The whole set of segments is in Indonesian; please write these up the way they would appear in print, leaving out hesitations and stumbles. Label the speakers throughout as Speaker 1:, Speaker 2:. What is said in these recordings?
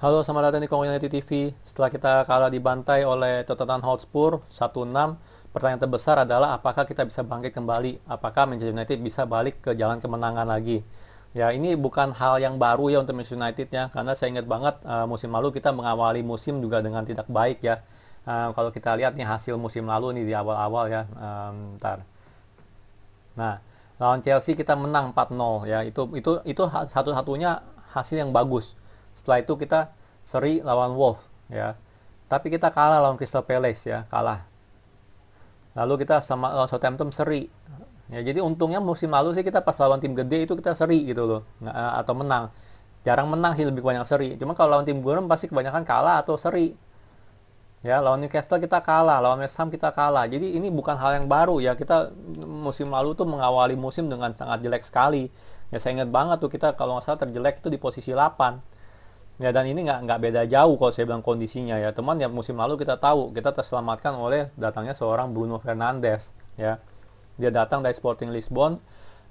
Speaker 1: Halo, selamat datang di Community TV. Setelah kita kalah dibantai oleh Tottenham Hotspur 1-6, pertanyaan terbesar adalah apakah kita bisa bangkit kembali? Apakah Manchester United bisa balik ke jalan kemenangan lagi? Ya, ini bukan hal yang baru ya untuk Manchester United ya, karena saya ingat banget musim lalu kita mengawali musim juga dengan tidak baik ya. Kalau kita lihat nih hasil musim lalu nih di awal-awal ya, bentar. Nah, lawan Chelsea kita menang 4-0 ya. Itu satu-satunya hasil yang bagus. Setelah itu kita seri lawan Wolves ya. Tapi kita kalah lawan Crystal Palace ya, kalah. Lalu kita sama lawan Southampton seri. Ya, jadi untungnya musim lalu sih kita pas lawan tim gede itu kita seri gitu loh, atau menang. Jarang menang sih, lebih banyak seri. Cuma kalau lawan tim gurem pasti kebanyakan kalah atau seri. Ya, lawan Newcastle kita kalah, lawan West Ham kita kalah. Jadi ini bukan hal yang baru ya. Kita musim lalu tuh mengawali musim dengan sangat jelek sekali. Ya, saya ingat banget tuh kita kalau nggak salah terjelek itu di posisi 8. Ya, dan ini nggak beda jauh kalau saya bilang kondisinya ya. Teman ya musim lalu kita tahu kita terselamatkan oleh datangnya seorang Bruno Fernandes ya. Dia datang dari Sporting Lisbon,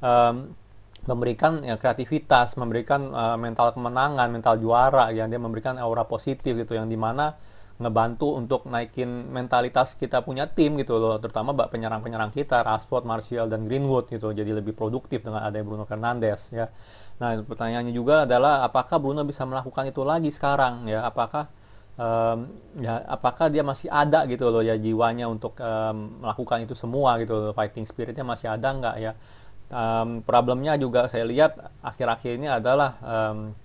Speaker 1: em, memberikan ya, kreativitas, memberikan mental kemenangan, mental juara ya. Dia memberikan aura positif gitu yang dimana ngebantu untuk naikin mentalitas kita punya tim gitu loh, terutama penyerang-penyerang kita Rashford, Martial dan Greenwood gitu, jadi lebih produktif dengan adanya Bruno Fernandes ya. Nah, pertanyaannya juga adalah apakah Bruno bisa melakukan itu lagi sekarang ya, apakah dia masih ada gitu loh ya jiwanya untuk melakukan itu semua gitu loh, fighting spiritnya masih ada nggak ya. Problemnya juga saya lihat akhir-akhir ini adalah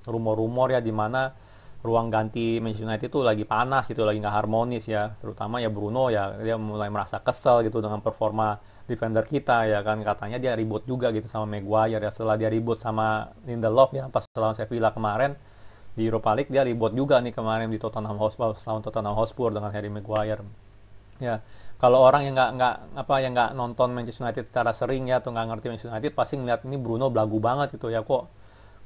Speaker 1: rumor-rumor ya di mana ruang ganti Manchester United itu lagi panas gitu, lagi nggak harmonis ya, terutama ya Bruno ya, dia mulai merasa kesel gitu dengan performa defender kita ya kan, katanya dia ribut juga gitu sama Maguire ya, setelah dia ribut sama Lindelof ya pas lawan Sevilla kemarin di Europa League, dia ribut juga nih kemarin di Tottenham Hotspur lawan Tottenham Hotspur dengan Harry Maguire ya. Kalau orang yang nggak nonton Manchester United secara sering ya atau nggak ngerti Manchester United pasti ngeliat ini Bruno belagu banget gitu ya, kok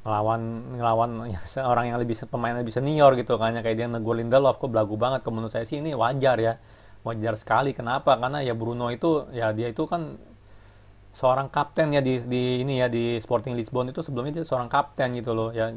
Speaker 1: ngelawan ngelawan orang yang lebih pemain lebih senior gitu kan ya, kayak dia negur Lindelof, kok belagu banget. Kalau menurut saya sih ini wajar ya, wajar sekali. Kenapa? Karena ya Bruno itu ya dia itu kan seorang kapten ya di ini ya di Sporting Lisbon, itu sebelumnya dia seorang kapten gitu loh ya.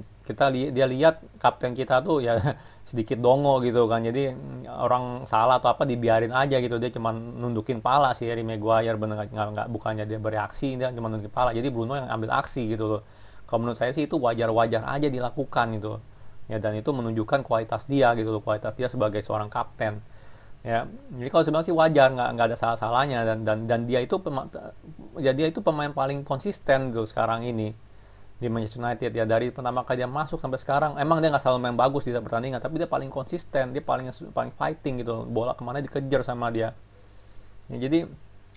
Speaker 1: Dia lihat kapten kita tuh ya sedikit dongo gitu kan, jadi orang salah atau apa dibiarin aja gitu, dia cuma nundukin pala sih Harry Maguire, bener nggak bukannya dia bereaksi, dia cuma nundukin pala, jadi Bruno yang ambil aksi gitu loh. Kalau menurut saya sih itu wajar-wajar aja dilakukan gitu ya, dan itu menunjukkan kualitas dia gitu loh, kualitas dia sebagai seorang kapten ya. Jadi kalau sebenarnya sih wajar, nggak ada salah-salahnya, dan dia itu pemain paling konsisten gitu sekarang ini di Manchester United ya, dari pertama kali dia masuk sampai sekarang. Emang dia nggak selalu main bagus di pertandingan, tapi dia paling konsisten, dia paling paling fighting gitu, bola kemana dikejar sama dia ya. Jadi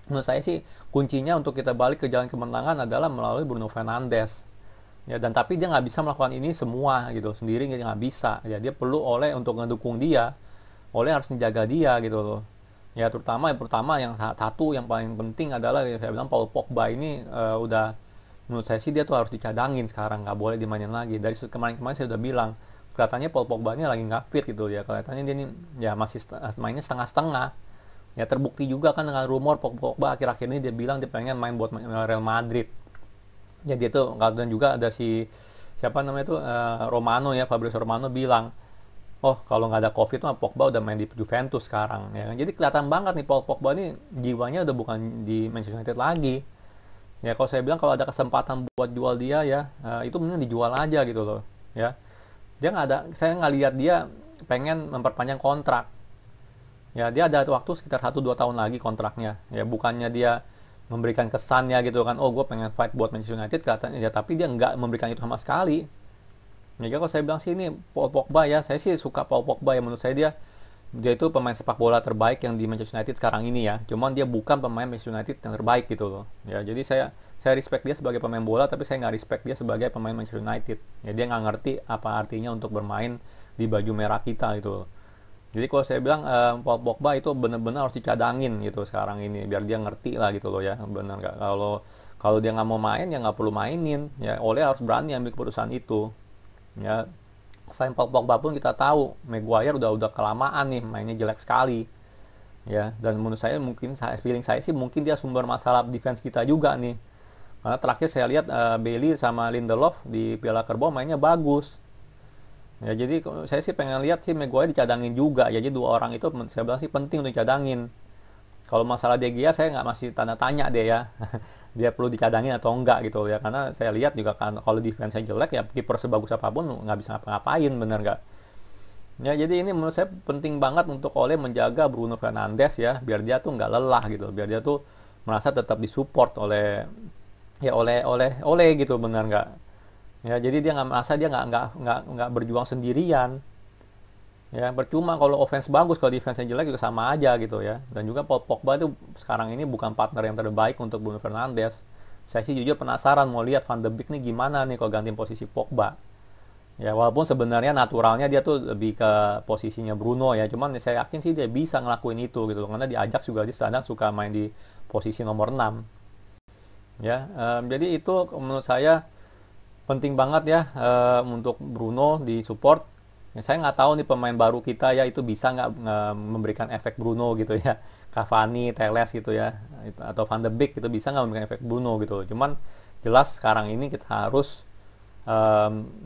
Speaker 1: menurut saya sih kuncinya untuk kita balik ke jalan kemenangan adalah melalui Bruno Fernandes ya, dan tapi dia nggak bisa melakukan ini semua gitu sendiri, dia nggak bisa ya, dia perlu Oleh untuk ngedukung dia. Oleh harus menjaga dia gitu loh ya, terutama yang pertama, yang satu yang paling penting adalah ya, saya bilang Paul Pogba ini udah, menurut saya sih dia tuh harus dicadangin sekarang, nggak boleh dimainin lagi. Dari kemarin-kemarin saya udah bilang kelihatannya Paul Pogba ini lagi nggak fit gitu ya, kelihatannya dia ini ya masih mainnya setengah-setengah ya. Terbukti juga kan dengan rumor Paul Pogba akhir-akhir ini dia bilang dia pengen main buat Real Madrid ya. Dia tuh, dan juga ada si siapa namanya tuh Romano ya, Fabrizio Romano bilang, oh kalau nggak ada COVID mah Pogba udah main di Juventus sekarang ya. Jadi kelihatan banget nih Paul Pogba ini jiwanya udah bukan di Manchester United lagi ya. Kalau saya bilang kalau ada kesempatan buat jual dia ya, itu mending dijual aja gitu loh ya. Dia nggak ada, saya nggak lihat dia pengen memperpanjang kontrak ya. Dia ada waktu sekitar 1-2 tahun lagi kontraknya ya, bukannya dia memberikan kesannya gitu kan, oh gue pengen fight buat Manchester United katanya ya, tapi dia nggak memberikan itu sama sekali ya. Kalau saya bilang sih ini Paul Pogba ya, saya sih suka Paul Pogba ya, menurut saya dia itu pemain sepak bola terbaik yang di Manchester United sekarang ini ya. Cuman dia bukan pemain Manchester United yang terbaik gitu loh ya. Jadi saya respect dia sebagai pemain bola, tapi saya nggak respect dia sebagai pemain Manchester United ya. Dia nggak ngerti apa artinya untuk bermain di baju merah kita gitu loh. Jadi kalau saya bilang Paul Pogba itu benar-benar harus dicadangin gitu sekarang ini, biar dia ngerti lah gitu loh ya, benar nggak, kalau kalau dia nggak mau main ya nggak perlu mainin ya. Oleh harus berani ambil keputusan itu ya. Selain Paul Pogba pun kita tahu Maguire udah kelamaan nih mainnya jelek sekali ya, dan menurut saya mungkin feeling saya sih mungkin dia sumber masalah defense kita juga nih, karena terakhir saya lihat Bailey sama Lindelof di Piala Kerbau mainnya bagus Ya jadi saya sih pengen lihat sih Maguire dicadangin juga ya. Jadi dua orang itu saya bilang sih penting untuk dicadangin. Kalau masalah De Gea saya nggak, masih tanda tanya deh ya. Dia perlu dicadangin atau enggak gitu ya, karena saya lihat juga kan kalau defense-nya jelek ya kiper sebagus apapun nggak bisa ngapa-ngapain, bener nggak? Ya jadi ini menurut saya penting banget untuk Ole menjaga Bruno Fernandes ya, biar dia tuh nggak lelah gitu, biar dia tuh merasa tetap disupport oleh ya oleh gitu, bener nggak? Ya jadi dia nggak merasa dia nggak berjuang sendirian. Ya percuma kalau offense bagus, kalau defense-nya jelek juga sama aja gitu ya. Dan juga Paul Pogba itu sekarang ini bukan partner yang terbaik untuk Bruno Fernandes. Saya sih jujur penasaran mau lihat Van de Beek nih gimana nih kalau gantiin posisi Pogba. Ya walaupun sebenarnya naturalnya dia tuh lebih ke posisinya Bruno ya, cuman saya yakin sih dia bisa ngelakuin itu gitu, karena di Ajax juga dia sedang suka main di posisi nomor 6. Ya, jadi itu menurut saya penting banget ya, untuk Bruno di support. Ya, saya nggak tahu nih pemain baru kita ya itu bisa nggak memberikan efek Bruno gitu ya. Cavani, Teles gitu ya, atau Van de Beek itu bisa nggak memberikan efek Bruno gitu. Cuman jelas sekarang ini kita harus,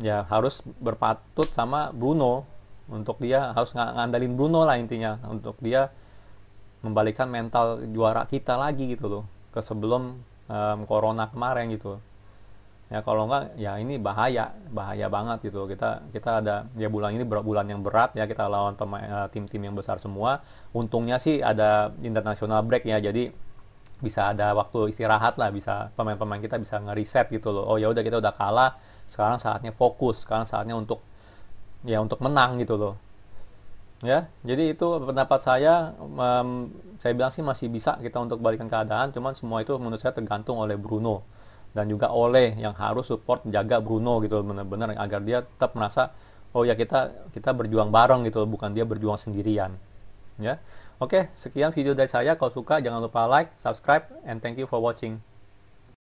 Speaker 1: ya harus berpatut sama Bruno, untuk dia harus ngandalin Bruno lah intinya, untuk dia membalikan mental juara kita lagi gitu loh, ke sebelum corona kemarin gitu ya. Kalau enggak ya ini bahaya bahaya banget gitu. Kita ada ya, bulan ini bulan yang berat ya, kita lawan tim-tim yang besar semua. Untungnya sih ada international break ya, jadi bisa ada waktu istirahat lah, bisa pemain-pemain kita bisa ngereset gitu loh. Oh ya udah, kita udah kalah, sekarang saatnya fokus, sekarang saatnya untuk ya untuk menang gitu loh ya. Jadi itu pendapat saya. Saya bilang sih masih bisa kita untuk balikan keadaan, cuman semua itu menurut saya tergantung oleh Bruno, dan juga oleh yang harus support jaga Bruno gitu benar-benar, agar dia tetap merasa oh ya kita berjuang bareng gitu, bukan dia berjuang sendirian ya. Oke, sekian video dari saya. Kalau suka jangan lupa like, subscribe, and thank you for watching.